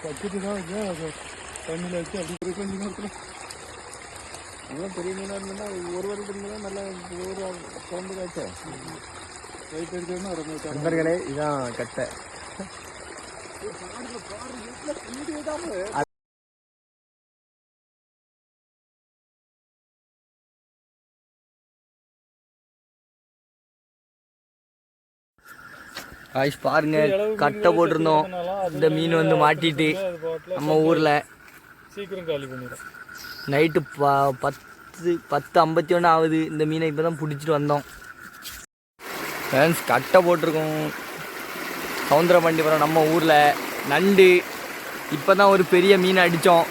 bucket தான் தண்ணியில் வச்சு அப்படி கொஞ்சம் நேரத்தில் நல்லா பெரிய மீனாக இருந்ததுன்னா ஒரு வருடத்துக்கு தான் நல்லா ஒரு குழம்பு காய்ச்சா ரைட் எடுத்தோன்னா நண்பர்களே இதான் கட்டை காய்ஸ் பாருங்க கட்டை போட்டிருந்தோம் இந்த மீன் வந்து மாட்டிட்டு நம்ம ஊரில் சீக்கிரம் காலி பண்ணிடும் நைட்டு 10:51 ஆகுது இந்த மீனை இப்போ தான் பிடிச்சிட்டு வந்தோம் ஃப்ரெண்ட்ஸ் கட்டை போட்டிருக்கோம் சவுந்தரபாண்டியபுரம் நம்ம ஊரில் நண்டு இப்போ தான் ஒரு பெரிய மீன் அடித்தோம்